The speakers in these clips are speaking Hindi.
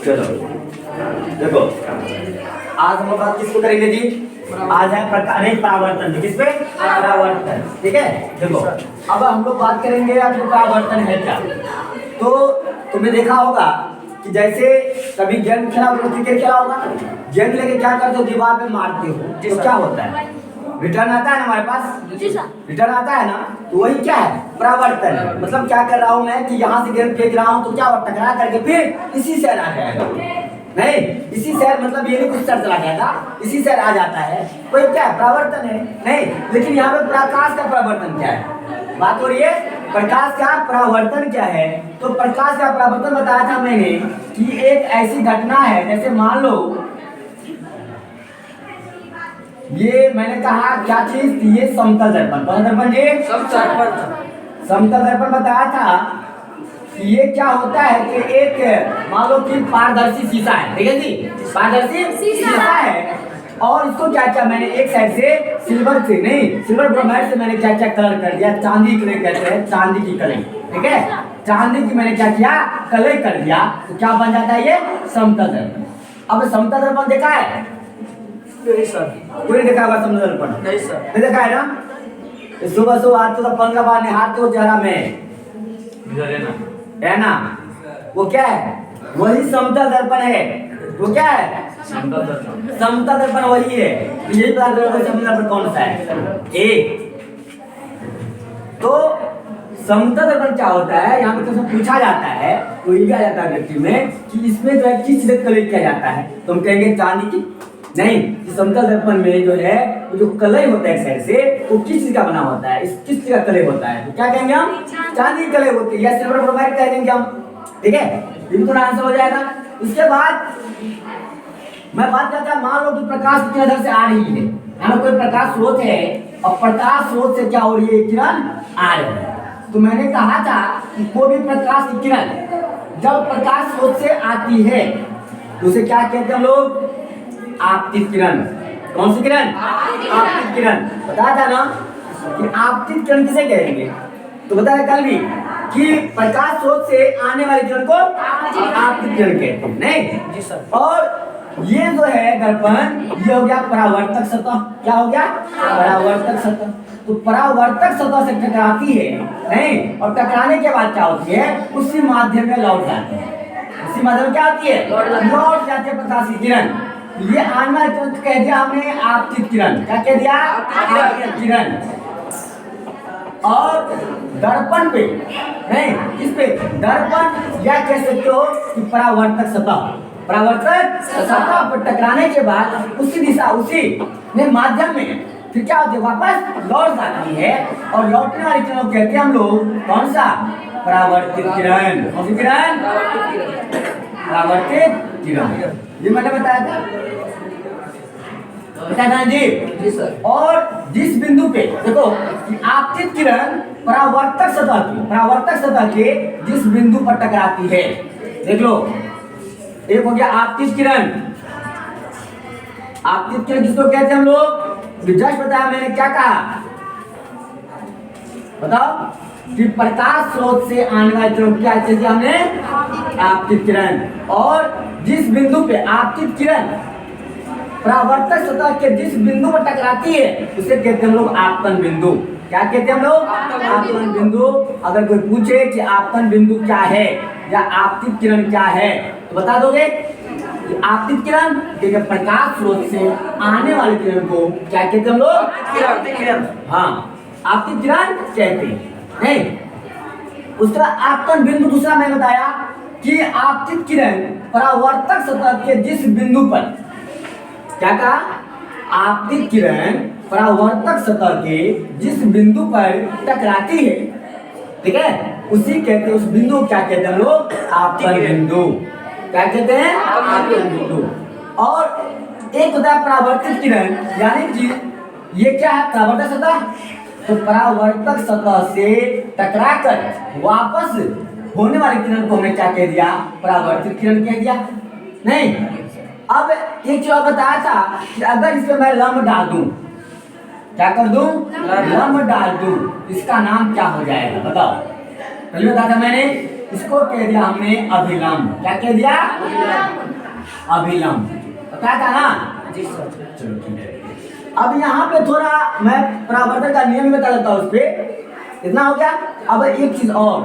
चलो देखो, आज हम लोग बात किसको करेंगे जी? आज है परावर्तन। किस पे? परावर्तन। ठीक है, देखो अब हम लोग बात करेंगे आपको परावर्तन है क्या। तो तुमने देखा होगा कि जैसे कभी गेंद खेला हो, क्रिकेट खेला होगा, गेंद लेके क्या करते हो, दीवार पे मारते हो, तो क्या होता है? रिटर्न आता है ना हमारे पास, रिटर्न आता है ना, तो वही क्या है? परावर्तन है। मतलब क्या कर रहा हूँ मैं कि यहाँ से गेंद फेंक रहा हूँ तो क्या होगा, टकरा करके फिर इसी शहर आ जाएगा। नहीं, इसी शहर मतलब ये नहीं कुछ शहर चला जाएगा, इसी शहर आ जाता है। कोई क्या है? परावर्तन है। नहीं, लेकिन यहाँ पे प्रकाश का परावर्तन क्या है? बात हो रही है प्रकाश का परावर्तन क्या है। तो प्रकाश का परावर्तन बताया था मैंने कि एक ऐसी घटना है, जैसे मान लो ये मैंने कहा क्या चीज थी, ये समतल दर्पण। कौन दर्पण जी? समतल दर्पण बताया था कि ये क्या होता है कि एक मान लो कि पारदर्शी शीशा है, ठीक है जी, पारदर्शी शीशा है, और इसको क्या क्या मैंने एक साइड से सिल्वर ब्रोमाइड से मैंने क्या क्या कलर कर दिया, चांदी कलर कहते हैं, चांदी की कलर, ठीक है, चांदी की मैंने क्या किया, कलर कर दिया, तो क्या बन जाता है ये समतल दर्पण। अब समतल दर्पण देखा है? नहीं सर। कोई देखा होगा समतल दर्पण? नहीं सर। नहीं देखा है ना? सुबह सुबह आते हो तो 15 बार नहाते हो चेहरा में, है ना, वो क्या है? वही समतल दर्पण है। वो क्या है? समतल दर्पण वही है। तो यही पता करो समतल दर्पण कौन सा है। एक तो समतल दर्पण क्या होता है, यहाँ पे तो पूछा जाता है, तो ये आ जाता है व्यक्ति में कि इसमें जो है किस चीज का कलर किया जाता है, तो हम कहेंगे चांदी की। नहीं, समतल दर्पण में जो है वो जो कलर होता है एक साइड से, वो किस चीज का बना होता है, इस किस चीज का कलर होता है, तो क्या कहेंगे हम? चांदी कलर होती है, या सिल्वर ब्रोमाइड कह देंगे हम। ठीक है, ये भी थोड़ा आंसर हो जाएगा। उसके बाद मैं बात करता हूं, मान लो कि प्रकाश की किरण से आ रही है, यहाँ कोई प्रकाश स्रोत है और प्रकाश स्रोत से क्या हो रही है, किरण आ रही है। तो मैंने कहा था कि कोई भी प्रकाश की किरण जब प्रकाश स्रोत से आती है तो उसे क्या कहते हैं हम लोग? आपतित किरण। कौन सी किरण? आपतित किरण। बताया था ना कि आपतित किरण किसे कहेंगे, तो बताया कल भी कि प्रकाश स्रोत से आने वाली किरण को आपतित किरण कहते हैं। नहीं जी सर। और ये जो है दर्पण, ये हो गया परावर्तक सतह। क्या हो गया? परावर्तक सतह। तो परावर्तक सतह से टकराती है, नहीं, और टकराने के बाद क्या होती है, उसी माध्यम में लौट जाती है। उसी माध्यम में क्या होती है? लौट जाती है प्रकाश की किरण। ये आने वाली किरण कह दिया हमने आपतित किरण। क्या कह दिया? आपतित किरण। और दर्पण पे नहीं, इस पे दर्पण या कह सकते हो कि परावर्तक सतह, परावर्तक सतह पर टकराने के बाद उसी दिशा, उसी में माध्यम में फिर क्या होती है, वापस लौट जाती है, और लौटने वाली किरण को कहते हैं हम लोग कौन सा? परावर्तित किरण। कौन सी किरण? परावर्तित किरण। ये मैंने बताया था जी। जी सर। और जिस बिंदु पे देखो कि आपतित किरण परावर्तक सतह के जिस बिंदु पर टकराती है, देख लो, एक हो गया आपतित किरण। आपतित किरण किसको कहते हैं हम लोग? जस्ट बताया मैंने, क्या कहा बताओ? कि प्रकाश स्रोत से आने वाली किरण क्या कहते हैं हमने? आपतित किरण। और जिस बिंदु पे आपतित किरण परावर्तक सतह के जिस बिंदु पर टकराती है उसे कहते हैं हम लोग आपतन बिंदु। क्या कहते हैं हम लोग? आपतन बिंदु। अगर कोई पूछे कि आपतन बिंदु क्या है या आपतित किरण क्या है, तो बता दोगे कि आपतित किरण देखिए प्रकाश स्रोत से आने वाली किरण को क्या कहते हैं हम लोग? हाँ, आपतित किरण कहते हैं। नहीं, उसका आपतन बिंदु दूसरा मैं बताया कि आपतित किरण परावर्तक सतह के जिस बिंदु पर, क्या कहा? आपतित किरण परावर्तक सतह के जिस बिंदु पर टकराती है, ठीक है, उसी कहते हैं, उस बिंदु को क्या कहते हैं हम लोग? आपतन बिंदु। क्या कहते हैं? आपतन बिंदु। और एक होता है परावर्तित किरण, यानी कि ये क्या है? परावर्तक सतह। तो परावर्तक सतह से टकराकर वापस होने वाली किरण को हमने क्या कह दिया? परावर्तित किरण कह दिया। नहीं, अब एक चीज बताया था कि अगर इसमें मैं लंब डाल दूं, क्या कर दूं? लंब डाल दूं, इसका नाम क्या हो जाएगा बताओ? पहले बताया था मैंने इसको कह दिया हमने अभिलंब। क्या कह दिया? अभिलंब। पता था ना? जी सर। चलो ठीक है। अब यहाँ पे थोड़ा मैं परावर्तन का नियम बता देता हूँ। उस पे इतना हो गया। अब एक चीज और,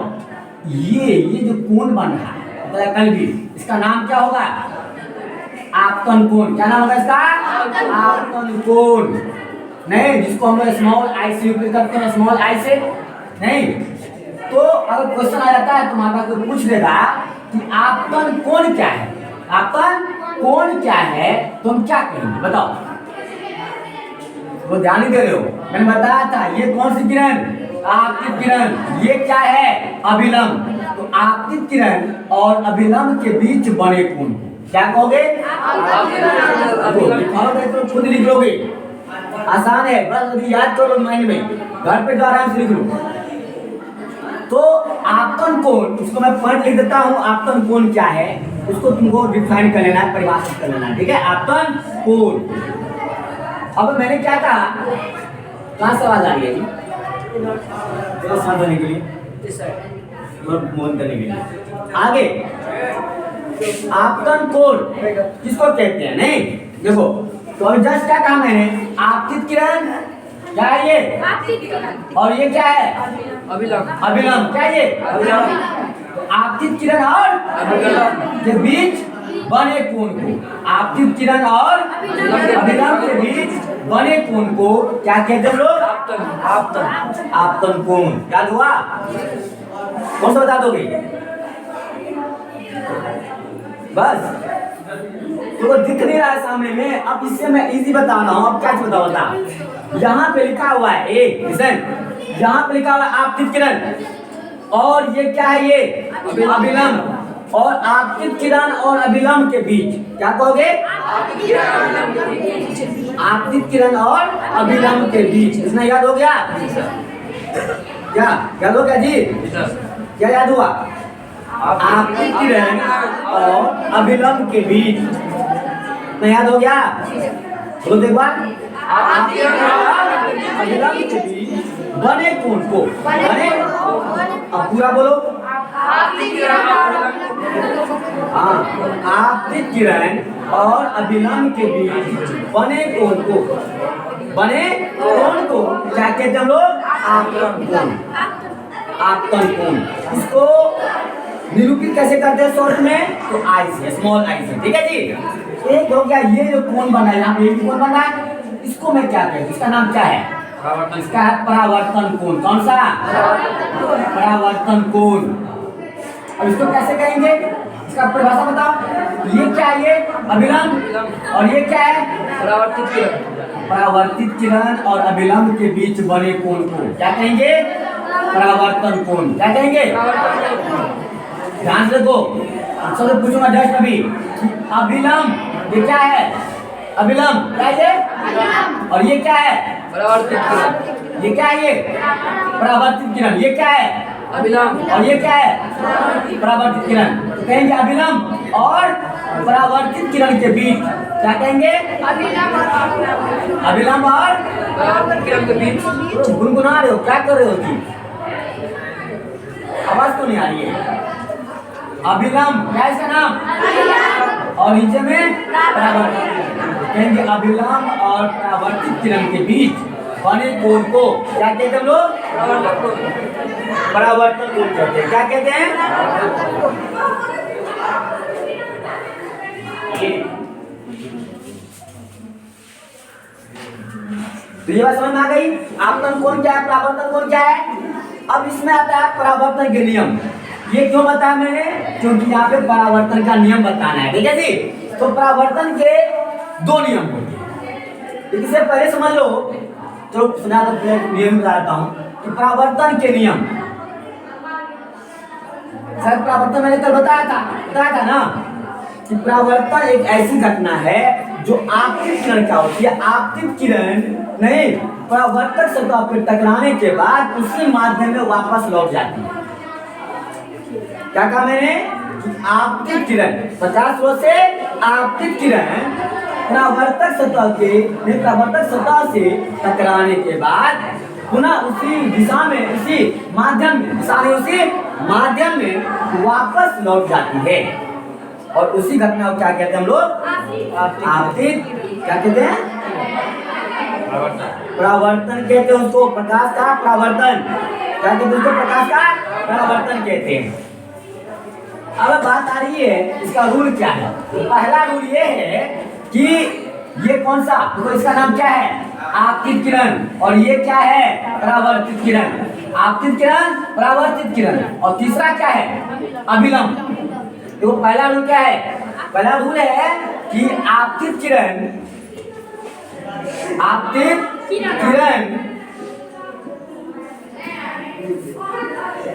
ये जो कोण बन रहा है मतलब कल भी, इसका नाम क्या होगा? आपतन कोण। क्या नाम होगा इसका? आपतन कोण। नहीं, जिसको हम लोग स्मॉल आई से उपयोग करते हैं, स्मॉल आई से नहीं। तो अगर क्वेश्चन आ जाता है तुम्हारे पास, कोई पूछ देगा कि आपतन कोण क्या है, आपतन कोण क्या है, तुम क्या कहेंगे बताओ? वो ध्यान नहीं दे रहे हो। मैंने बताया था ये कौन सी किरण? आपतित किरण। ये क्या है? अभिलंब। तो आपतित किरण और अभिलंब के बीच बने कोण क्या कहोगे? तो खुद लिख लोगे, आसान है, बस अभी याद कर लो माइंड में, घर पे जो आराम से लिख लो। तो आपतन कोण, इसको मैं पॉइंट लिख देता हूँ। आपतन कोण क्या है उसको तुमको डिफाइन कर लेना है, परिभाषित कर लेना है, ठीक है? आपतन कोण। अब मैंने क्या कहा, कहाँ से आवाज आ रही है जी? शांत होने के लिए, मोहन करने के लिए। आगे आपतन कोण किसको कहते हैं? नहीं देखो, तो अभी जस्ट क्या कहा मैंने? आपतित किरण क्या है ये? और ये क्या है? अभिलंब। अभिलंब। क्या ये? आपतित किरण और अभिलंब के बीच बने कोण को, आपतित किरण और अभिलंब के बीच बने कोण को क्या कहते हैं लोग? आपतन कोण। क्या हुआ? कौन सा बता दोगे? बस तो दिख नहीं रहा है सामने में। अब इससे मैं इजी बता रहा हूँ। अब क्या बता, यहाँ पे लिखा हुआ है एक, यहाँ पे लिखा हुआ है आपतित किरण, और ये क्या है? ये अभिलंब। और आपतित किरण और अभिलंब के बीच क्या कहोगे? आपतित किरण और अभिलंब के बीच। इसमें याद हो गया? क्या याद हो गया जी? क्या याद हुआ? आपतित किरण और अभिलंब के बीच में याद हो गया? बोलो एक बार। आपतित किरण और अभिलंब के बीच बने कोण को बने, अब पूरा बोलो। हाँ, आपतित किरण और अभिलंब के बीच बने कोण को, बने कोण को क्या कहते हैं हम लोग? आपतन कोण। आपतन कोण। इसको निरूपित कैसे करते हैं शॉर्ट में? तो आई से, स्मॉल आई से, ठीक है जी? एक हो गया ये जो कोण बना है, यहाँ पे कोण बना है, इसको मैं क्या कहूँ? इसका नाम क्या है? इसका है परावर्तन कोण। कौन सा? परावर्तन कोण। अब इसको कैसे कहेंगे? इसका परिभाषा बताओ। ये क्या है? ये अभिलंब। और ये क्या है? परावर्तित किरण। परावर्तित किरण और अभिलंब के बीच बने कोण को क्या कहेंगे? परावर्तन कोण। क्या कहेंगे? ध्यान से देखो, सबसे पूछूंगा जस्ट अभी, अभिलंब ये क्या है? अभिलंब क्या है ये? और ये क्या है? परावर्तित किरण। ये क्या है? ये परावर्तित किरण। ये क्या है? अभिलंब। और ये क्या है? परावर्तित किरण। तो कहेंगे अभिलंब और परावर्तित किरण के बीच क्या कहेंगे? अभिलंब और परावर्तित किरण के बीच। गुनगुना रहे हो, क्या कर रहे हो जी? आवाज क्यों नहीं आ रही है? अभिलंब क्या है इसका नाम? और नीचे में परावर्तित। कहेंगे अभिलंब और परावर्तित किरण के बीच बने कोण को क्या कहते हैं हम लोग? परावर्तन कोण कहते हैं। क्या कहते हैं? तो ये बात समझ में आ गई? आपतन कोण क्या है, परावर्तन कोण क्या है? अब इसमें आता है परावर्तन के नियम। ये क्यों बताया मैंने? क्योंकि यहाँ पे परावर्तन का नियम बताना है, ठीक है जी? तो परावर्तन के दो नियम होते हैं, इससे पहले समझ लो। तो सुना तो नियम बताता हूँ कि परावर्तन के नियम, सर परावर्तन मैंने कल बताया था ना कि परावर्तन एक ऐसी घटना है जो आपतित किरण क्या होती है? आपतित किरण नहीं, परावर्तक सतह पर टकराने के बाद उसी माध्यम में वापस लौट जाती है। क्या कहा मैंने? आपतित किरण 50 वर्ष से आपतित किरण परावर्तक सतह से टकराने के बाद पुनः उसी दिशा में, उसी माध्यम में, उसी माध्यम में वापस लौट जाती है और उसी घटना को क्या कहते हैं हम लोग? आपतित। क्या कहते हैं? परावर्तन कहते हैं उसको, प्रकाश का परावर्तन। क्या कहते हैं उसको? प्रकाश का परावर्तन कहते हैं। अब बात आ रही है इसका रूल क्या है। पहला रूल ये है कि ये कौन सा, तो इसका नाम क्या है? आपतित किरण। और ये क्या है? परावर्तित किरण। आपतित किरण, परावर्तित किरण। और तीसरा क्या है? अभिलंब। तो पहला रूल क्या है? पहला रूल है कि आपतित किरण, आपतित किरण,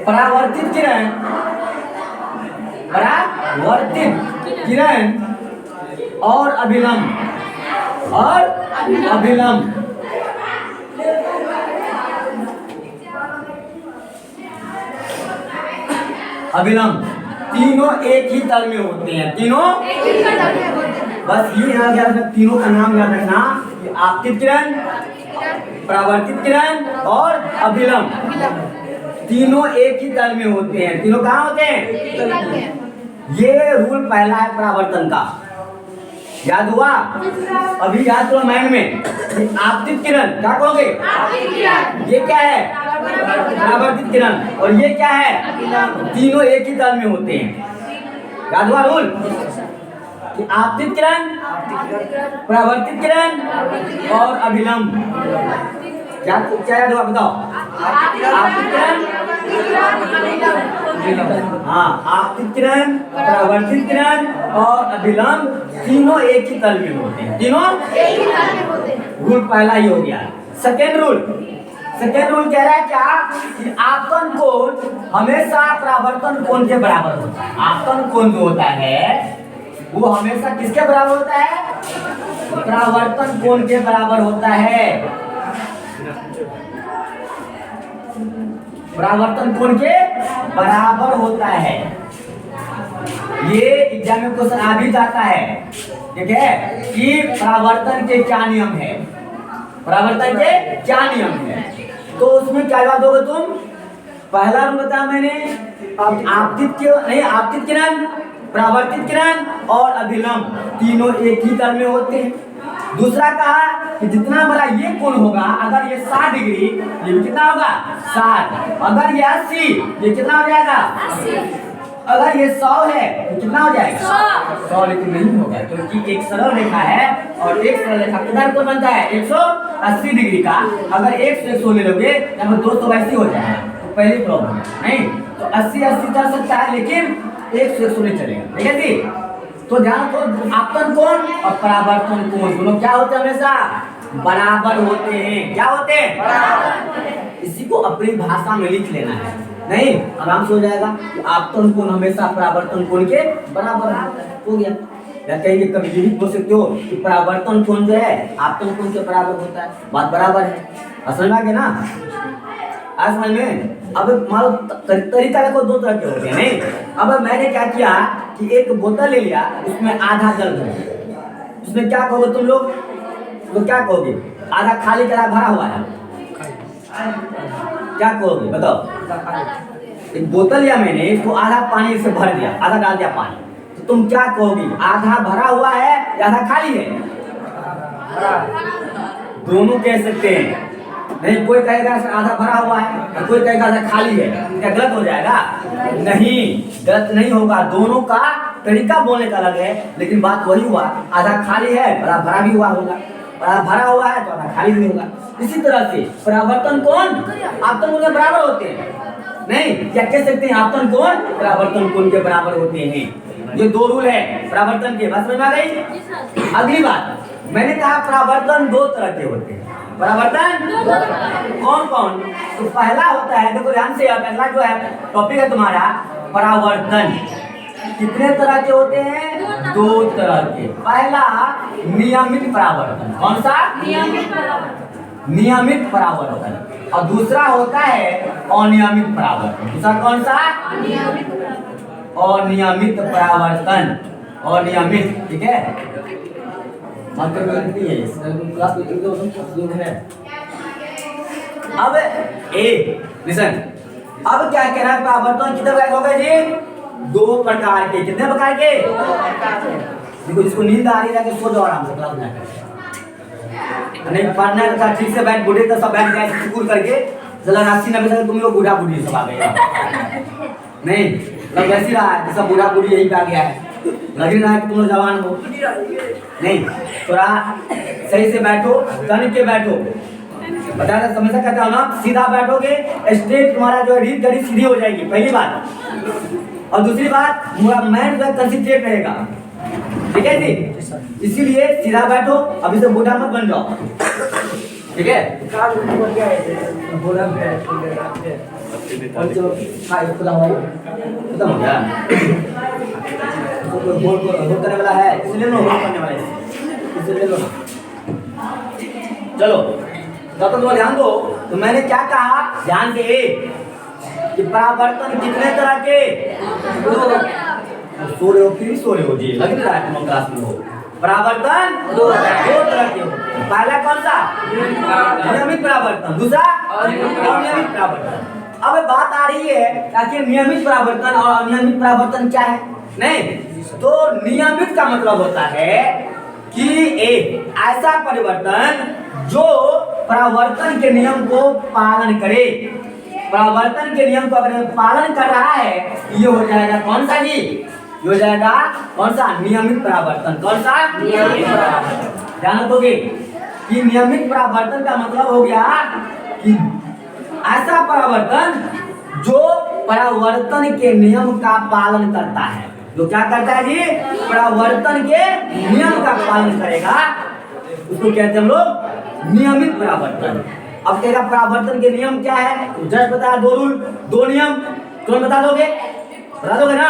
परावर्तित किरण, परावर्तित किरण और अभिलंब, और अभिलंब। अभिलंब तीनों एक ही तल में होते हैं। तीनों बस ये याद रखना, तीनों का नाम याद रखना, आपतित किरण, परावर्तित किरण और अभिलंब। तीनों एक ही तल में होते हैं। तीनों कहाँ होते हैं? ये रूल पहला है परावर्तन का, याद हुआ? अभी याद करो माइंड में। आपतित किरण क्या कहोगे? ये क्या है? परावर्तित किरण। और ये क्या है? तीनों एक ही तल में होते हैं। याद हुआ रूल कि आपतित किरण, परावर्तित किरण और अभिलंब। क्या क्या याद हुआ बताओ? आपतित किरण, हाँ, आपतित किरण, परावर्तित किरण और अभिलंब तीनों एक ही तल में होते हैं। तीनों एक ही तल में होते हैं। रूल पहला ही हो गया। सेकेंड रूल कह रहा है क्या? कि आपतन कोण हमेशा परावर्तन कोण के बराबर होता है। आपतन कोण जो होता है वो हमेशा किसके बराबर होता है? परावर्तन कोण के बराबर होता है। परावर्तन कोण के बराबर होता है। ये एग्जाम में क्वेश्चन आ भी जाता है, ठीक है, कि परावर्तन के क्या नियम है। परावर्तन के क्या नियम है, तो उसमें क्या जवाब दोगे तुम? पहला रूल बताया मैंने, आपतित किरण, परावर्तित किरण और अभिलंब तीनों एक ही तल में होते हैं। दूसरा कहा कि जितना बड़ा ये कोण होगा, अगर ये 60 डिग्री, ये भी कितना होगा? 60। अगर ये 80, ये कितना हो जाएगा? 80। अगर ये 100 है तो कितना हो जाएगा? 100। लेकिन नहीं होगा क्योंकि एक सरल रेखा है और एक सरल रेखा कितना कोण बनता है? 180 डिग्री का। अगर 1 से 100 ले लोगे या फिर 280 हो जाएगा, तो पहली प्रॉब्लम नहीं। तो 80 चल सकता है लेकिन 1 से 100 नहीं चलेगा, ठीक है जी। तो ध्यान दो, आपतन कोण और परावर्तन कोण दोनों क्या होते हैं? हमेशा बराबर होते हैं। क्या होते हैं? बराबर। इसी को अपनी भाषा में लिख लेना है, नहीं आराम से हो जाएगा। आपतन कोण हमेशा परावर्तन कोण के बराबर हो गया। या कहेंगे कभी ये भी बोल सकते हो कि परावर्तन कोण जो है आपतन कोण के बराबर होता है। बात बराबर है, समझ में आ गया ना? आज समझ में। अब मान लो तरीका देखो, दो तरह के होते हैं, नहीं? अब मैंने क्या किया कि एक बोतल ले लिया, उसमें आधा जल भर दिया। उसमें क्या कहोगे तुम लोग? तो क्या कहोगे? आधा खाली करा भरा हुआ है, क्या कहोगे बताओ? एक बोतल लिया मैंने, इसको आधा पानी से भर दिया, आधा डाल दिया पानी, तो तुम क्या कहोगे? आधा भरा हुआ है या आधा खाली है? दोनों कह सकते हैं। नहीं, कोई कहेगा आधा भरा हुआ है, कोई कहेगा आधा खाली है। क्या गलत हो जाएगा? नहीं, गलत नहीं होगा। दोनों का तरीका बोलने का अलग है, लेकिन बात वही हुआ। आधा खाली है, आधा भरा भी हुआ होगा, आधा भरा हुआ है तो आधा खाली भी होगा। इसी तरह से परावर्तन कोण आपतन कोण के बराबर होते हैं, नहीं? क्या कह सकते हैं? आपतन कोण परावर्तन कोण के बराबर होते हैं। ये दो रूल है परावर्तन के। बात समझ में आ गई? अगली बात, मैंने कहा परावर्तन दो तरह के होते हैं। परावर्तन कौन कौन? तो पहला होता है, देखो ध्यान से, पहला जो है टॉपिक है तुम्हारा परावर्तन। कितने तरह के होते हैं? 2 तरह के। पहला नियमित परावर्तन। कौन सा? नियमित परावर्तन। और दूसरा होता है अनियमित परावर्तन। दूसरा कौन सा? अनियमित परावर्तन। अनियमित, ठीक है। अब ए लिसन, अब क्या कह रहा है, परावर्तन कितने प्रकार के हो गए जी? 2 प्रकार के। कितने प्रकार के? देखो जिसको नींद आ रही है कि सो जाओ आराम से, क्लास में नहीं पढ़ना है तो ठीक से बैठ, बूढ़े तो सब बैठ गए सुकून करके, चला 80-90 साल तुम लोग बूढ़ा बूढ़ी सब आ गए नहीं, मतलब वैसे रहा है सब बूढ़ा बूढ़ी यही पे आ गया है, लग ही रहा है कि तुम लोग जवान हो नहीं। थोड़ा सही से बैठो, तन के बैठो, बता रहे समझा कहता हूँ ना, सीधा बैठोगे स्ट्रेट तुम्हारा जो है रीढ़ गड़ी सीधी हो जाएगी, पहली बात। और दूसरी बात पूरा माइंड जो कंसंट्रेट रहेगा, ठीक है जी। इसीलिए सीधा बैठो, अभी से बूढ़ा मत बन जाओ, ठीक है। खत्म हो गया, होल्ड करने वाला है इसलिए लो, होल्ड करने वाला है इसलिए लो। चलो तब तो ध्यान दो, तो मैंने क्या कहा ध्यान से कि परावर्तन कितने तरह के? 2। सो रहे हो फिर सो रहे हो जी, लग नहीं रहा है तुम क्लास में हो। परावर्तन 2 तरह के हो। पहला कौन सा? नियमित परावर्तन, दूसरा अनियमित परावर्तन। अब बात आ रही है कि नियमित परावर्तन और अनियमित परावर्तन क्या है? नहीं, तो नियमित का मतलब होता है कि एक ऐसा परिवर्तन जो परावर्तन के नियम को पालन करे। परावर्तन के नियम को अगर पालन कर रहा है, ये हो जाएगा कौन सा जी? ये हो जाएगा कौन सा? नियमित परावर्तन। कौन सा? नियमित परावर्तन। ध्यान रखोगे कि नियमित परावर्तन का मतलब हो गया कि ऐसा परावर्तन जो परावर्तन के नियम का पालन करता है। जो क्या करता है जी? परावर्तन के नियम का पालन करेगा, उसको कहते हैं हम लोग नियमित परावर्तन। अब कहेगा परावर्तन के नियम क्या है? जस्ट बताया 2 रूल 2 नियम, तुम बता दोगे? बता दोगे ना?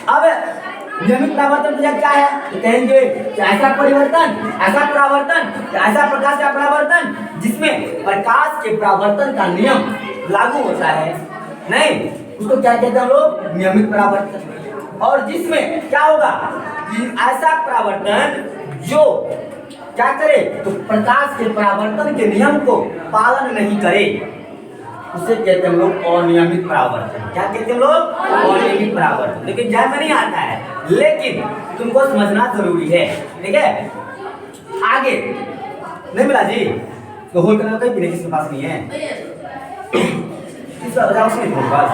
अब नियमित परावर्तन क्या है? तो कहेंगे कि ऐसा परिवर्तन, ऐसा परावर्तन, ऐसा प्रकाश का परावर्तन जिसमें प्रकाश के परावर्तन का नियम लागू होता है, नहीं उसको क्या कहते हैं हम लोग? नियमित परावर्तन। और जिसमें क्या होगा कि ऐसा परावर्तन जो क्या करे? तो प्रकाश के परावर्तन के नियम को पालन नहीं करे, उसे कहते हैं हम लोग अनियमित परावर्तन। क्या कहते हैं हम लोग? अनियमित परावर्तन। लेकिन ध्यान में नहीं आता है, लेकिन तुमको समझना जरूरी है, ठीक है। आगे नहीं मिला जी तो होल्ड करना कहीं पीने किसके पास नहीं है, किसका बताओ उसके पास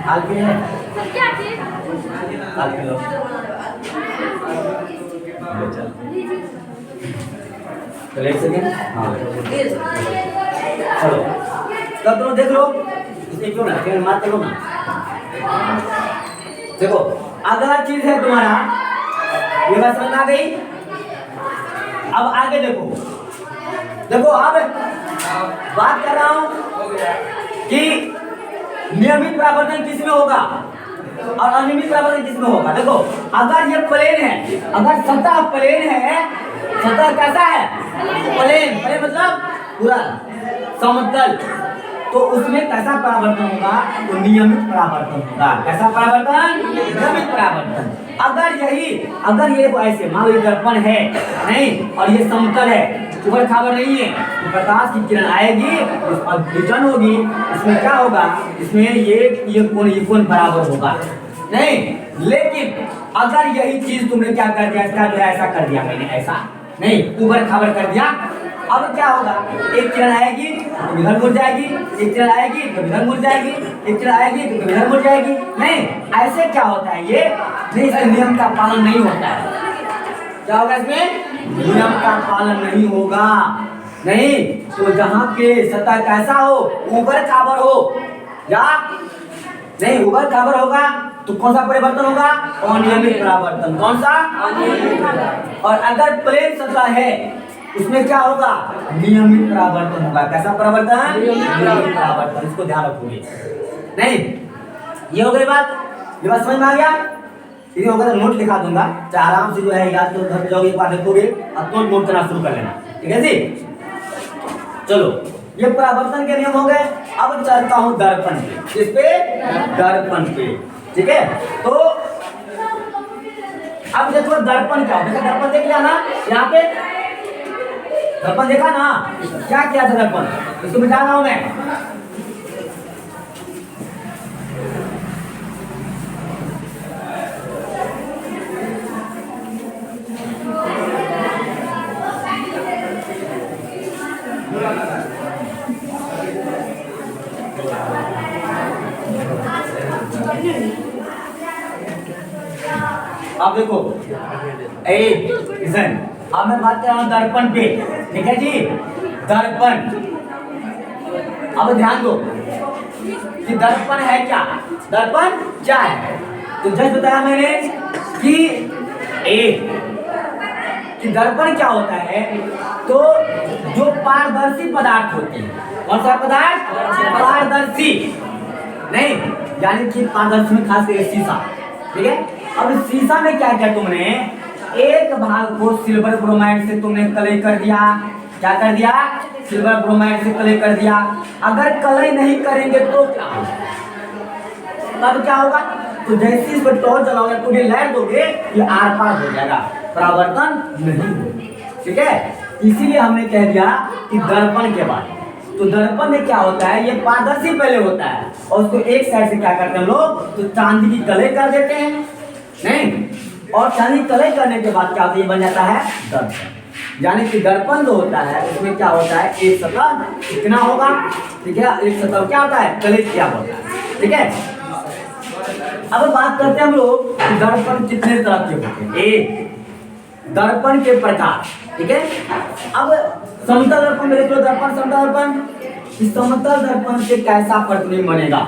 हाल पे है, हाल पे लो चल एक सेकंड। हाँ चलो तब तुम देख लो, इसे क्यों ना खेल मार लो ना। देखो अगला चीज है तुम्हारा, ये बात समझ आ गई। अब आगे देखो, देखो अब बात कर रहा हूं कि नियमित परावर्तन किसमें होगा और अनियमित परावर्तन किसमें होगा। देखो अगर ये प्लेन है, अगर सतह प्लेन है, सतह कैसा है? प्लेन, प्लेन मतलब पूरा समतल, तो उसमें कैसा परावर्तन होगा? तो नियमित परावर्तन होगा। कैसा परावर्तन? नियमित परावर्तन। अगर ये ऐसे मान लो दर्पण है नहीं और ये समतल है, ऊपर खाबर नहीं है, तो प्रकाश की किरण आएगी और रिटर्न होगी, इसमें क्या होगा? इसमें ये कोण बराबर होगा नहीं। लेकिन अगर यही चीज तुमने क्या कर दिया, इसका जो है ऐसा कर दिया, मैंने ऐसा नहीं ऊपर खाबर कर दिया, अब क्या होगा? एक किरण आएगी तो इधर मुड़ जाएगी, एक किरण आएगी तो इधर मुड़ जाएगी, एक किरण आएगी तो इधर मुड़ जाएगी। नहीं, ऐसे क्या होता है? ये नहीं, इसके नियम का पालन नहीं होता है। क्या होगा इसमें? नियम का पालन नहीं होगा। नहीं तो जहाँ पे सतह कैसा हो, ऊपर खाबर हो या नहीं ऊपर खाबर होगा, तो कौन सा परिवर्तन होगा? अनियमित परावर्तन। कौन सा? अनियमित। और अगर प्लेन सतह है उसमें क्या होगा? नियमित परावर्तन होगा। कैसा परावर्तन? नियमित परावर्तन। इसको ध्यान रखोगे नहीं। ये हो गई बात, ये बात समझ में आ गया? ठीक होगा तो नोट लिखा दूंगा, चाहे आराम से जो है याद तो घर पे जाओगे, एक बार देखोगे अब तो नोट करना शुरू कर लेना, ठीक है जी। चलो ये परावर्तन के नियम हो गए। अब चलता हूं दर्पण पे, किस पे? दर्पण पे, ठीक है। तो अब देखो दर्पण क्या होता है। दर्पण देख लिया ना, यहाँ पे दर्पण देखा ना, क्या किया था दर्पण? इसको मिटा रहा हूं मैं, अब देखो लिसन, अब मैं बात कर रहा हूँ दर्पण पे, ठीक है जी। दर्पण, अब ध्यान दो कि दर्पण है क्या, दर्पण क्या है। तो जस्ट बताया मैंने कि दर्पण क्या होता है। तो जो पारदर्शी पदार्थ होते हैं, कौन सा पदार्थ, पारदर्शी नहीं, यानी कि पारदर्शी में खास करके शीशा, ठीक है। अब शीशा में क्या किया तुमने, एक भाग को सिल्वर ब्रोमाइड से तुमने कलई कर दिया। क्या कर दिया, सिल्वर ब्रोमाइड से कलई कर दिया। अगर कलई नहीं करेंगे तो क्या होगा, तब क्या होगा, तो जैसे इस पर टॉर्च जलाओगे, तुम्हें लाइट दोगे, ये आर पार हो जाएगा, परावर्तन नहीं होगा, ठीक है। इसीलिए हमने कह दिया कि दर्पण के बाद, तो दर्पण में क्या होता है, ये पारदर्शी पहले होता है और उसको एक साइड से क्या करते हैं हम लोग, तो चांदी की कलई कर देते हैं, नहीं, और चांदी की कलई करने के बाद क्या होता है, ये बन जाता है दर्पण। यानी कि दर्पण जो होता है उसमें क्या होता है, एक सतह कितना होगा, ठीक है, एक सतह क्या होता है, कलई क्या होता है, ठीक है। अब बात करते हैं हम लोग दर्पण कितने तरह के होते हैं। एक, दर्पण के प्रकार, ठीक है। अब समतल दर्पण में देख लो, दर्पण समतल दर्पण, इस समतल दर्पण से कैसा प्रतिबिंब बनेगा।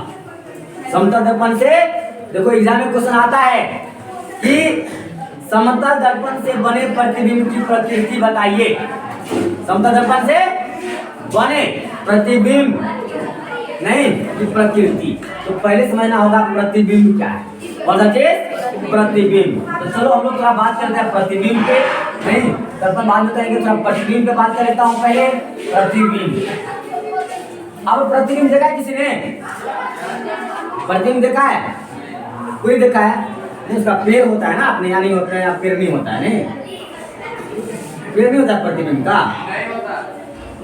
समतल दर्पण से देखो एग्जाम में क्वेश्चन आता है कि समतल दर्पण से बने प्रतिबिंब की प्रकृति बताइए। समतल दर्पण से बने प्रतिबिंब नहीं की प्रकृति, तो पहले समझना होगा प्रतिबिंब क्या है, कौन सा चीज, प्रतिबिंब। तो चलो हम लोग थोड़ा बात करते हैं प्रतिबिंब पे, नहीं दर्पण बाद में करेंगे, थोड़ा प्रतिबिंब पे बात कर लेता हूँ पहले। प्रतिबिंब, अब प्रतिबिंब देखा है किसी ने, प्रतिबिंब देखा है, कोई देखा है, उसका पेड़ होता है ना, अपने यहाँ नहीं होता है, या पेड़ नहीं होता है, नहीं पेड़ नहीं होता है प्रतिबिंब का,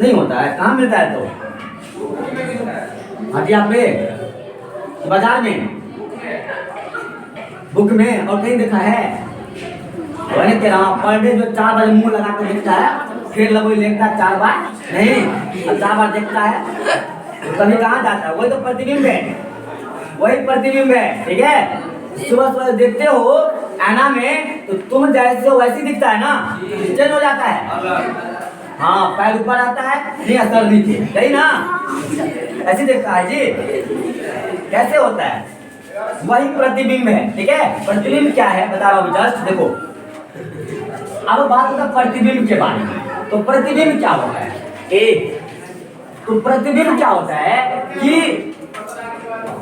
नहीं होता है, कहाँ मिलता है, तो हटिया पे, बाजार में, बुक में, और कहीं देखा है, वही कह रहा हूँ, पर डे जो 4 बार मुंह लगा कर देखता है, फिर लगो देखता है 4 बार नहीं, 4 बार देखता है, तो कभी कहाँ जाता है, वही तो प्रतिबिंब है, वही प्रतिबिंब है, ठीक है। सुबह सुबह देखते हो आईना में, तो तुम जैसे हो वैसे दिखता है ना, चेंज हो जाता है, हाँ पैर ऊपर आता है, नहीं असर नीचे, सही ना, ऐसे देखता है जी, कैसे होता है, वही प्रतिबिंब है, ठीक है। प्रतिबिंब क्या है बता रहा हूँ जस्ट देखो। अब बात होता है प्रतिबिंब के बारे में, तो प्रतिबिंब क्या होता है, एक तो प्रतिबिंब क्या होता है कि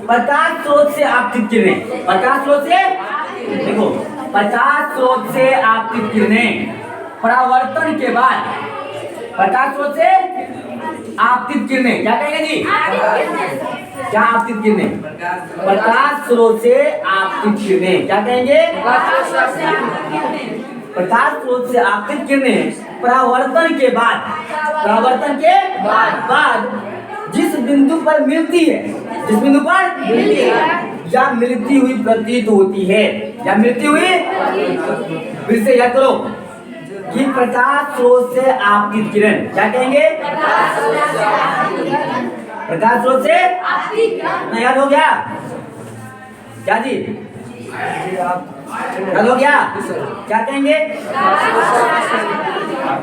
प्रकाश स्रोत से आपतित किरणें, प्रकाश स्रोत से देखो, प्रकाश स्रोत से आपतित किरणें परावर्तन के बाद, प्रकाश स्रोत से आपतित किरणें क्या कहेंगे जी, क्या आपतित किरणें, प्रकाश स्रोत से आपतित किरणें क्या कहेंगे, प्रकाश स्रोत से आपतित किरणें परावर्तन के बाद, परावर्तन के बाद जिस बिंदु पर मिलती है, जिस बिंदु पर मिलती है या मिलती हुई प्रतीत होती है, या मिलती हुई, फिर से याद करो कि प्रकाश स्रोत से आपतित किरण क्या कहेंगे, प्रकाश स्रोत से याद हो गया क्या जी, याद हो गया, क्या कहेंगे,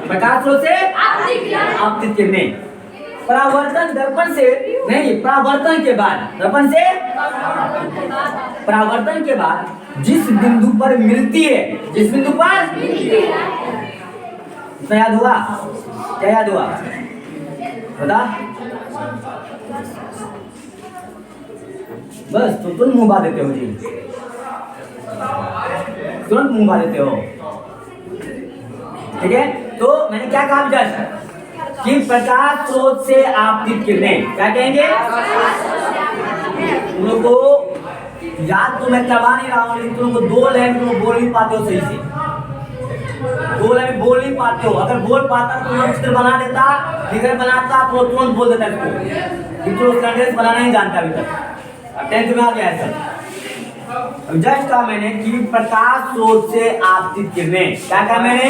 प्रकाश स्रोत से आपतित किरणें परावर्तन दर्पण से नहीं, परावर्तन के बाद, दर्पण से परावर्तन के बाद जिस बिंदु पर मिलती है, जिस बिंदु पर तो याद हुआ, क्या याद हुआ बता, बस तो तुम मुंह बा देते हो जी, तुरंत मुंह बा देते हो, ठीक है। तो मैंने क्या कहा जस्ट कि प्रकाश स्रोत से आपतित किरणें क्या कहेंगे, तुम लोग को याद तो मैं करवा नहीं रहा हूँ, लेकिन तुम लोग को 2 लाइन तुम बोल नहीं पाते हो सही से, 2 लाइन बोल नहीं पाते हो। अगर बोल पाता तो मैं चित्र बना देता, फिगर बनाता तो तुरंत बोल देता इसको, किंतु सेंटेंस बनाना नहीं जानता अभी तक, 10th में आ गया है सर। जस्ट कहा मैंने कि प्रकाश स्रोत से आपतित किरणें, क्या कहा मैंने,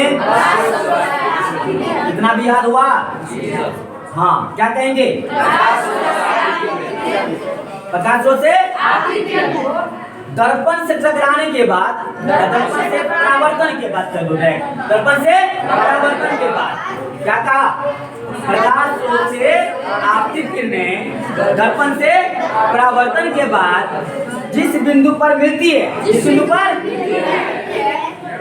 इतना भी याद हुआ, हाँ क्या कहेंगे, प्रकाश स्रोत से दर्पण से टकराने के बाद, दर्पण से परावर्तन के बाद, चलो दर्पण से परावर्तन के बाद क्या कहा? प्रकाश स्रोत से आपतित किरणें दर्पण से परावर्तन के बाद जिस बिंदु पर मिलती है, जिस बिंदु पर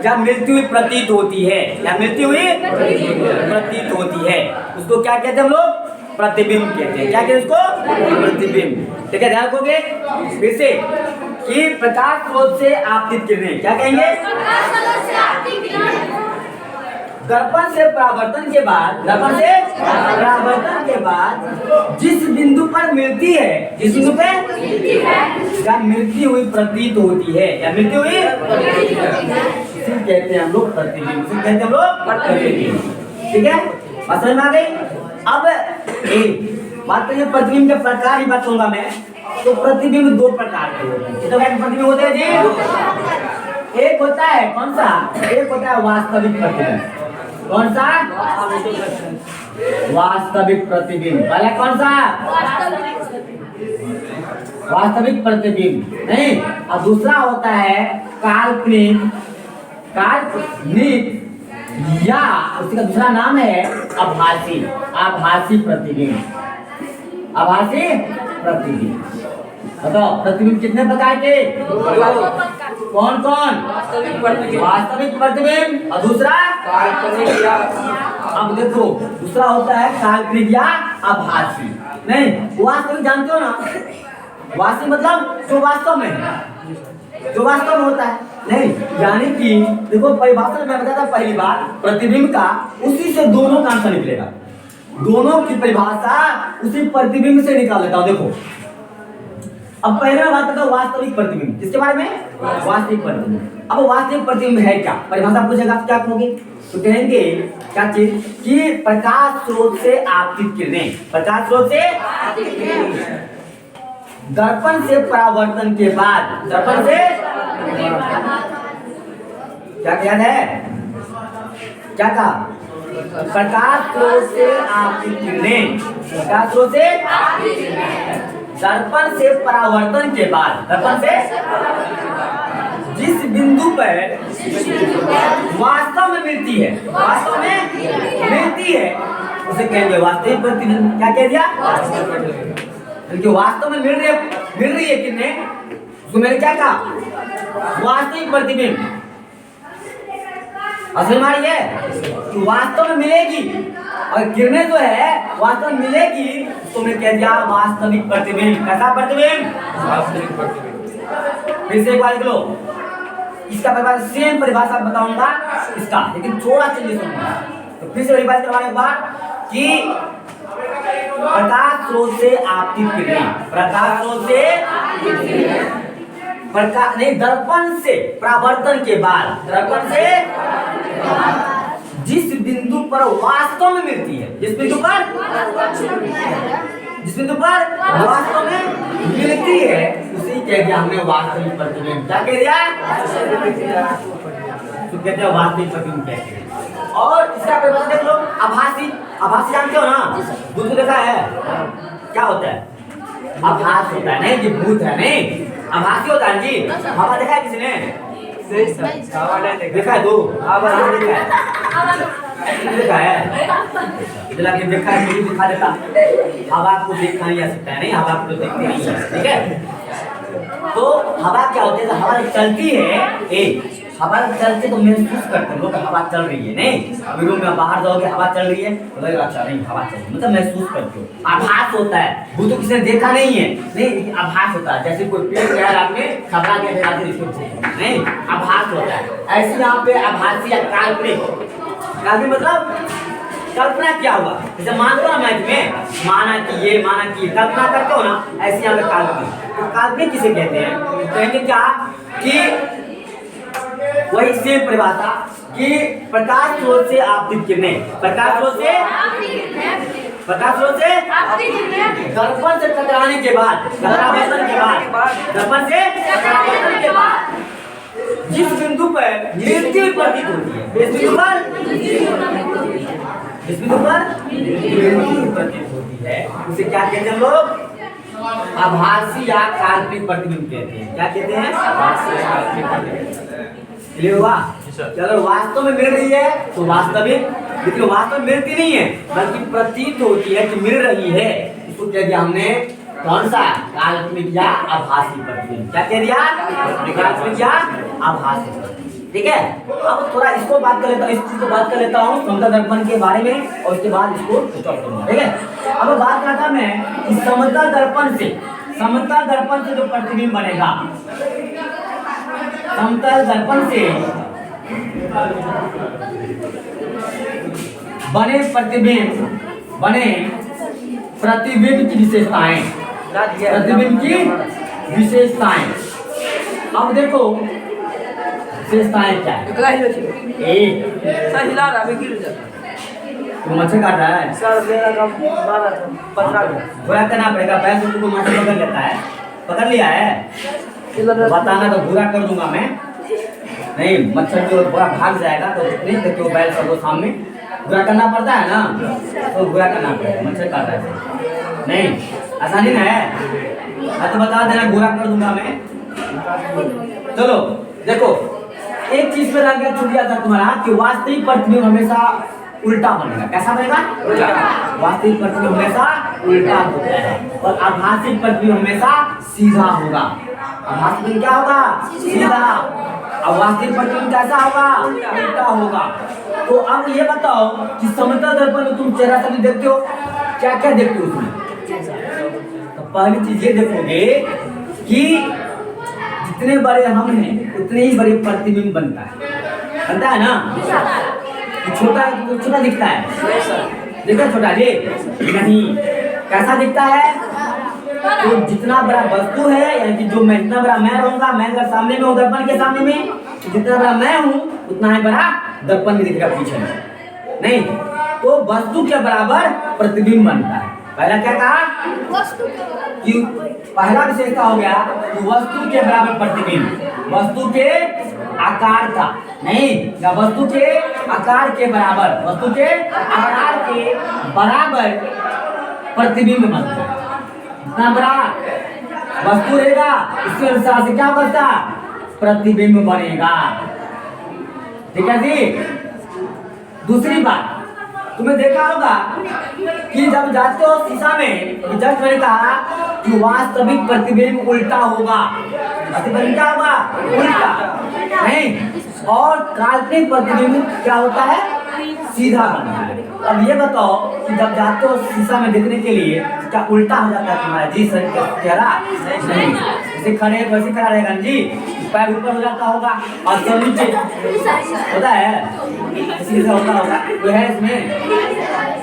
जब मिलती हुई प्रतीत होती है, या मिलती हुई प्रतीत होती है, उसको क्या कहते हैं हम लोग? प्रतिबिंब कहते हैं। क्या कहते हैं उसको? प्रतिबिंब। ठीक है, ध्यान रखोगे फिर से कि प्रकाश स्रोत से आपतित किरणें क्या कहेंगे? दर्पण से परावर्तन के बाद, दर्पण से परावर्तन के बाद जिस बिंदु पर मिलती है, जिस बिंदु पे या मिलती हुई प्रतीत होती है, या मिलती हुई इसे कहते हैं हम लोग प्रतिबिंब। इसे कहते हैं हम लोग प्रतिबिंब। ठीक है, बात समझ में आ गई? अब एक बात तो ये प्रतिबिंब के प्रकार ही बात कहूंगा मैं। तो प्रतिबिंब दो प्रकार के होते हैं। कितने प्रतिबिंब होते हैं जी? एक होता है कौन सा? एक होता है वास्तविक प्रतिबिंब। कौन सा? वास्तविक प्रतिबिंब। पहले कौन सा? वास्तविक प्रतिबिंब नहीं, और दूसरा होता है काल्पनिक, काल्पनिक या उसका दूसरा नाम है आभासी, आभासी प्रतिबिंब। आभासी प्रतिबिंब। बताओ प्रतिबिंब कितने प्रकार के? कौन कौन? वास्तविक प्रतिबिंब और दूसरा काल्पनिक या अब देखो दूसरा होता है काल्पनिक या आभासी। नहीं, वास्तविक जानते हो ना? वास्तविक मतलब जो वास्तव में है, जो वास्तव में होता है। नहीं, यानी कि देखो परिभाषा में बताया था पहली बार प्रतिबिंब का, उसी से दोनों का आंसर निकलेगा। दोनों की परिभाषा उसी प्रतिबिंब से निकाल लेता हूं। देखो अब पहले बात करता हूं वास्तविक प्रतिबिंब। किसके बारे में? वास्तविक प्रतिबिंब। अब वास्तविक प्रतिबिंब है क्या? परिभाषा पूछेगा तो क्या कहोगे? तो कहेंगे क्या चीज कि प्रकाश स्रोत से आपतित किरणें, प्रकाश स्रोत से दर्पण से परावर्तन के बाद, दर्पण से क्या याद है? क्या कहा? प्रकाश स्रोत से आपतित किरणें, प्रकाश स्रोत से दर्पण से परावर्तन के बाद, दर्पण से जिस बिंदु पर वास्तव में मिलती है, वास्तव में मिलती है, उसे कहेंगे वास्तविक प्रतिबिंब। क्या कह दिया? क्योंकि वास्तव में मिल रही है किरणें, तो मैंने क्या कहा? वास्तविक प्रतिबिंब। असल मारी है कि वास्तव में मिलेगी, और किरणें जो है वास्तव में मिलेगी, तो मैं कह दिया वास्तविक प्रतिबिंब। कैसा प्रतिबिंब? वास्तविक प्रतिबिंब। फिर से एक बार लिख लो, इसका परिभाषा सेम परिभाषा बताऊंगा इसका, लेकिन थोड़ा चेंजेस होगा। तो फिर से परिभाषा करवाने के बाद कि प्रकाश स्रोत से आपतित किरणें, प्रकाश स्रोत से प्रकाश नहीं, दर्पण से परावर्तन के बाद, दर्पण से जिस बिंदु पर वास्तव में मिलती है, जिस बिंदु पर वास्तव में मिलती है, उसी कह दिया हमने वास्तविक प्रतिबिंब। क्या कह दिया? तो कहते हैं वास्तविक प्रतिबिंब कहते हैं। और इसका परिभाषा देख लो, आभासी। आभासी जानते हो ना? भूत देखा है? क्या होता है? आभास होता है, नहीं कि भूत है, नहीं आभासी होता है जी। हवा देखा है किसी ने? देखा है? दो देखा है, इतना कि देखा है, मुझे दिखा देता। हवा को देखा नहीं जा सकता है, नहीं हवा को देखते नहीं है। ठीक है, तो हवा क्या होती है? तो हवा चलती है, हवा चलती तो महसूस करते हैं लोग हवा चल रही है। नहीं, अभी रूम में बाहर जाओगे हवा चल रही है तो लगेगा अच्छा नहीं हवा चल रही है, मतलब महसूस करते हो। आभास होता है, वो तो किसी ने देखा नहीं है, नहीं आभास होता है। जैसे कोई पेड़ गया आपने खबरा के नहीं, आभास होता है। ऐसे यहाँ पे आभासी या काल्पनिक, मतलब कल्पना क्या हुआ, जैसे मानते हो ना मैथ में माना कि ये माना कि कल्पना करते हो ना, ऐसे यहाँ पे काल्पनिक। तो काल्पनिक किसे कहते हैं? कहेंगे क्या कि वही सेम परिभाषा कि प्रकाश स्रोत से आपतित किरणें, प्रकाश स्रोत से दर्पण से टकराने के बाद, परावर्तन के बाद, दर्पण से परावर्तन के बाद जिस बिंदु पर मिलती हुई प्रतीत होती है, इस बिंदु पर मिलती हुई प्रतीत होती है, उसे क्या कहते हैं हम लोग? आभासी या काल्पनिक प्रतिबिंब कहते हैं। क्या कहते हैं? क्लियर हुआ? चलो वास्तव में मिल रही है तो वास्तविक, लेकिन वास्तव में मिलती नहीं है बल्कि प्रतीत होती है कि मिल रही है, इसको कह दिया हमने कौन सा? काल्पनिक या आभासी प्रतिबिंब। क्या कह दिया? काल्पनिक या आभासी प्रतिबिंब। ठीक है, अब थोड़ा इसको बात कर लेता हूँ, इस चीज को बात कर लेता हूँ समतल दर्पण के बारे में और उसके बाद इसको स्टॉप करूंगा। ठीक है, अब बात करता मैं कि समतल दर्पण से जो प्रतिबिंब बनेगा, समतल दर्पण से बने प्रतिबिंब की विशेषताएं, प्रतिबिंब की विशेषताएं। अब देखो विशेषताएं क्या है? तो मच्छर काट रहा है सर, मेरा काम बारह था, 15 बुरा करना पड़ेगा। पैर से तुमको मच्छर पकड़ लेता है, पकड़ लिया है, बताना तो बुरा कर दूंगा मैं। नहीं, मच्छर जो बुरा भाग जाएगा तो नहीं देखो बैल सबको सामने बुरा करना पड़ता है ना, तो बुरा करना पड़ेगा। मच्छर काट रहा है नहीं, आसानी ना है तो बता देना, बुरा कर दूंगा मैं। चलो देखो, एक चीज पे रह गया छूट गया था तुम्हारा कि वास्तविक प्रतिबिंब हमेशा उल्टा बनेगा। कैसा बनेगा? उल्टा। वास्तविक प्रतिबिंब हमेशा उल्टा होता है और आभासी प्रतिबिंब हमेशा सीधा होगा। आभासी प्रतिबिंब क्या होगा? सीधा। और वास्तविक प्रतिबिंब कैसा होगा? उल्टा होगा। तो अब ये बताओ कि समतल दर्पण में तुम चेहरा सभी देखते हो, क्या क्या देखते हो उसमें? तो पहली चीज ये देखोगे कि जितने बड़े हम हैं उतने ही बड़े प्रतिबिंब बनता है ना? छोटा छोटा दिखता है, देखा छोटा जी नहीं, कैसा दिखता है? तो जितना बड़ा वस्तु है, यानी कि जो मैं जितना बड़ा मैं रहूंगा, मैं अगर सामने में हूँ दर्पण के सामने में, जितना बड़ा मैं हूँ उतना ही बड़ा दर्पण भी दिखेगा पीछे में। नहीं, तो वस्तु के बराबर प्रतिबिंब बनता है। पहला क्या कहा कि पहला विशेषता हो गया कि वस्तु के बराबर प्रतिबिंब, वस्तु के आकार का नहीं, या वस्तु के आकार के बराबर, वस्तु के आकार के बराबर प्रतिबिंब बनता है। इतना बड़ा वस्तु रहेगा उसके अनुसार से क्या बनता? प्रतिबिंब बनेगा। ठीक है जी। दूसरी बात, तुमने देखा होगा कि जब जाते हो शीशा में, जस्ट मैंने कहा कि वास्तविक प्रतिबिंब उल्टा होगा। प्रतिबिंब क्या होगा? उल्टा नहीं, और काल्पनिक प्रतिबिंब क्या होता है? सीधा बनता है। अब ये बताओ कि जब जाते हो शीशा में देखने के लिए क्या उल्टा हो जाता है तुम्हारा जी सर का चेहरा? नहीं, जैसे खड़े हैं वैसे खड़ा रहेगा जी, पैर ऊपर हो जाता होगा और सर नीचे होता है, इसी से होता होगा। वो है इसमें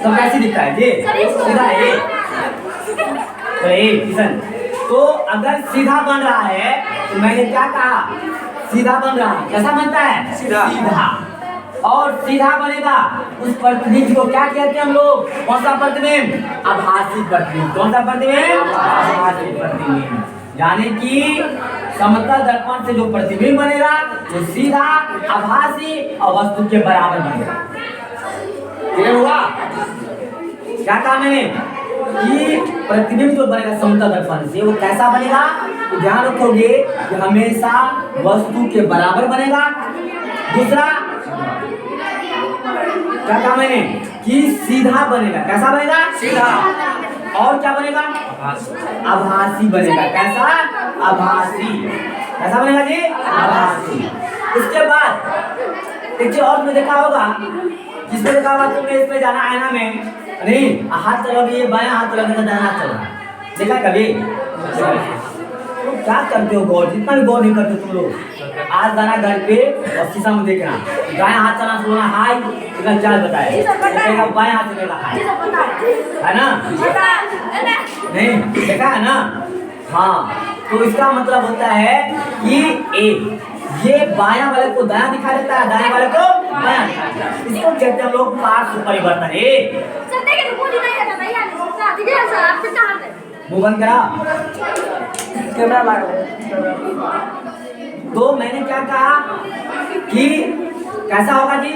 सब कैसे दिखता है जी? सीधा है। तो ये किशन, तो अगर सीधा बन रहा है तो मैंने क्या कहा? सीधा बन रहा है। कैसा बनता है? सीधा। और सीधा बनेगा उस प्रतिबिंब को क्या कहते हैं हम लोग? कौन सा प्रतिबिंब? आभासी प्रतिबिंब। कौन सा प्रतिबिंब? आभासी प्रतिबिंब। यानी कि समतल दर्पण से जो प्रतिबिंब बनेगा वो सीधा, आभासी और वस्तु के बराबर बनेगा। क्लियर हुआ? क्या कहा मैंने कि प्रतिबिंब जो बनेगा समतल दर्पण से वो कैसा बनेगा? तो ध्यान रखोगे कि हमेशा वस्तु के बराबर बनेगा। दूसरा क्या कहा मैंने कि सीधा बनेगा। कैसा बनेगा? सीधा। और क्या बनेगा? आभासी बनेगा। कैसा? आभासी। कैसा बनेगा जी? आभासी। उसके बाद एक चीज और तुमने देखा होगा, जिसमें देखा होगा तुमने इसमें जाना आईना में, नहीं हाथ चलोगे, ये बायां हाथ चलोगे तो दायां हाथ चलना, देखा कभी? तो क्या करते हो गौर? जितना भी गौर नहीं करते तुम लोग, आज जाना घर पे और शीशा में देखना, दायां हाथ चलना बोलना हाय, इतना चाल बताए, बायां हाथ चलेगा हाय, है ना? नहीं देखा है ना? हाँ, तो इसका मतलब होता है कि ये बायां वाले को दायां दिखा देता है, दायां वाले को बायां दिखा देता है। इसको कहते हैं हम लोग पार्श्व परिवर्तन। मुंह बंद करा, कैमरा लगा। तो मैंने क्या कहा कि कैसा होगा जी?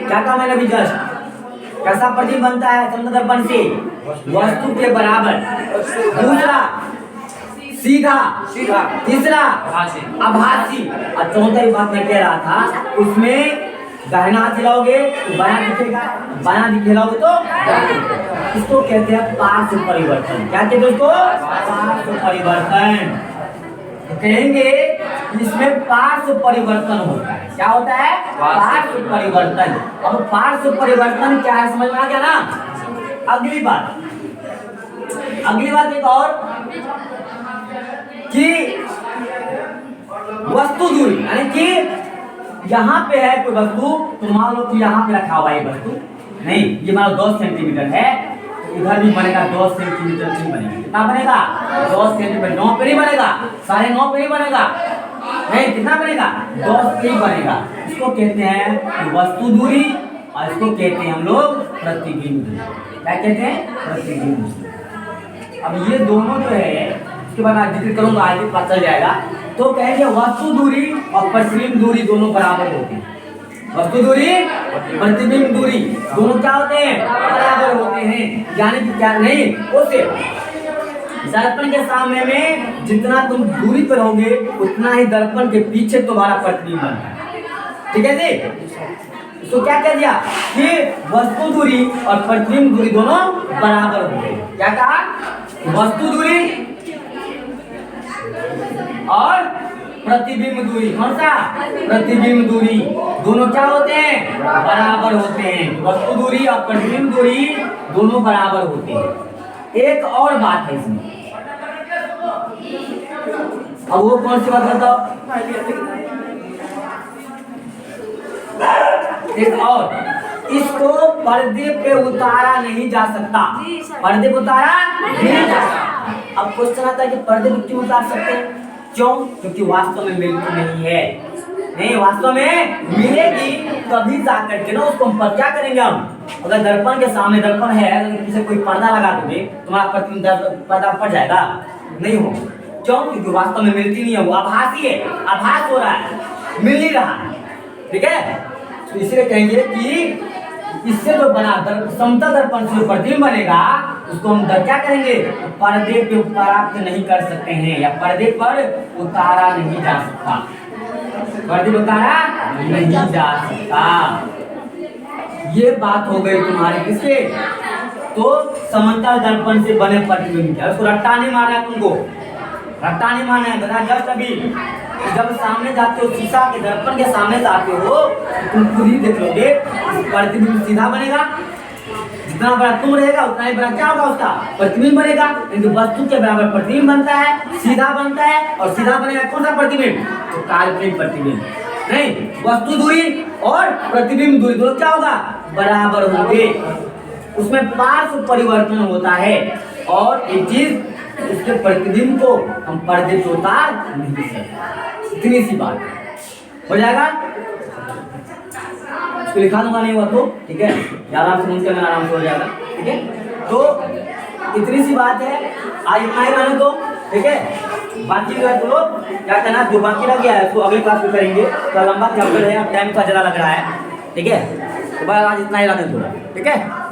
क्या कहा मैंने अभी जस्ट? कैसा प्रतिबिंब बनता है समतल दर्पण से? वस्तु के बराबर। दूसरा सीधा, सीधा। तीसरा आभासी। आभासी। और चौथा बात मैं कह रहा था, उसमें दाहिना हाथ हिलाओगे तो बायां दिखेगा, बायां हिलाओगे तो दायां दिखेगा। इसको कहते हैं पार्श्व परिवर्तन। क्या कहते हैं उसको? पार्श्व परिवर्तन। तो कहेंगे इसमें पार्श्व परिवर्तन होता है। क्या होता है? पार्श्व परिवर्तन। अब पार्श्व परिवर्तन क्या है समझ में आ गया ना? अगली बात एक और कि वस्तु दूरी, यानी कि यहाँ पे है कोई वस्तु, तो मान लो कि यहाँ पे रखा हुआ है वस्तु, नहीं ये मान लो 10 सेंटीमीटर है, तो इधर भी बनेगा 10 सेंटीमीटर नहीं बनेगा। कितना बनेगा? 10 सेंटीमीटर। 9 पे नहीं बनेगा, 9.5 पे नहीं बनेगा, नहीं कितना बनेगा? 10 पे ही बनेगा। इसको कहते हैं वस्तु दूरी और इसको कहते हैं हम लोग प्रतिबिंब दूरी। क्या कहते हैं? प्रतिबिंब दूरी। अब ये दोनों जो है इसके बाद मैं जिक्र करूंगा, आगे पता चल जाएगा। तो कहेंगे वस्तु दूरी और प्रतिबिंब दूरी दोनों बराबर होती है। वस्तु दूरी, प्रतिबिंब दूरी दोनों क्या होते हैं? बराबर होते हैं। यानी कि क्या नहीं, उससे दर्पण के सामने में जितना तुम दूरी पर रहोगे उतना ही दर्पण के पीछे तुम्हारा प्रतिबिंब बनता है। ठीक है जी? तो क्या कह दिया कि वस्तु दूरी और प्रतिबिंब दूरी दोनों बराबर होते हैं। क्या कहा? वस्तु दूरी और प्रतिबिंब दूरी। कौन सा? प्रतिबिंब दूरी दोनों क्या होते हैं? बराबर होते हैं। वस्तु दूरी और प्रतिबिंब दूरी दोनों बराबर होते हैं। एक और बात है इसमें, अब वो कौन सी बात बताओ? एक और, इसको पर्दे पे उतारा नहीं जा सकता। पर्दे पे उतारा नहीं जा सकता। अब क्वेश्चन आता है कि पर्दे पे क्यों उतार सकते हैं? क्यों? क्योंकि वास्तव में मिलती नहीं है। नहीं, वास्तव में मिलेगी तभी जाकर के ना उसको हम क्या करेंगे हम? अगर दर्पण के सामने दर्पण है, अगर किसी कोई पर्दा लगा दोगे तुम्हारा प्रतिबिंब पर्दा पड़ जाएगा? नहीं हो। क्यों? क्योंकि वास्तव में मिलती नहीं है, वो आभासी है, आभास हो रहा है, मिल नहीं रहा है। ठीक है? तो इसलिए कहेंगे कि इससे जो बना समतल दर्पण से प्रतिबिंब बनेगा उसको हम क्या करेंगे? पर्दे पे प्राप्त नहीं कर सकते हैं, या पर्दे पर उतारा नहीं जा सकता। पर्दे पर उतारा नहीं जा सकता। ये बात हो गई तुम्हारी किसके? तो समतल दर्पण से बने प्रतिबिंब क्या? उसको रट्टा नहीं मारना है तुमको, रट्टा नहीं मारना है। बता जस्ट अभी जब सामने जाते हो, शीशा के दर्पण के सामने जाते हो, तुम खुद ही देख लोगे प्रतिबिंब सीधा बनेगा। जितना बड़ा तुम रहेगा उतना ही बड़ा क्या होगा? उसका प्रतिबिंब बनेगा। क्योंकि वस्तु के बराबर प्रतिबिंब बनता है, सीधा बनता है, और सीधा बनेगा कौन सा प्रतिबिंब? तो काल्पनिक प्रतिबिंब। नहीं, वस्तु दूरी और प्रतिबिंब दूरी दोनों क्या होगा? बराबर होंगे। उसमें पार्श्व परिवर्तन होता है, और एक चीज उसके प्रतिबिंब को हम पर्दे पे उतार नहीं सकते। इतनी सी बात हो जाएगा। इसको लिखा दूंगा, नहीं हुआ तो ठीक है, आराम से मुझसे आराम से हो जाएगा। ठीक है, तो इतनी सी बात है, आज इतना ही रहने दो। ठीक है, बाकी जो है तो लोग क्या करना, जो बाकी रह गया है तो अगले क्लास में करेंगे। तो लंबा चैप्टर है, अब टाइम का ज़्यादा लग रहा है। ठीक है, तो बस आज इतना ही रहने दो। ठीक है।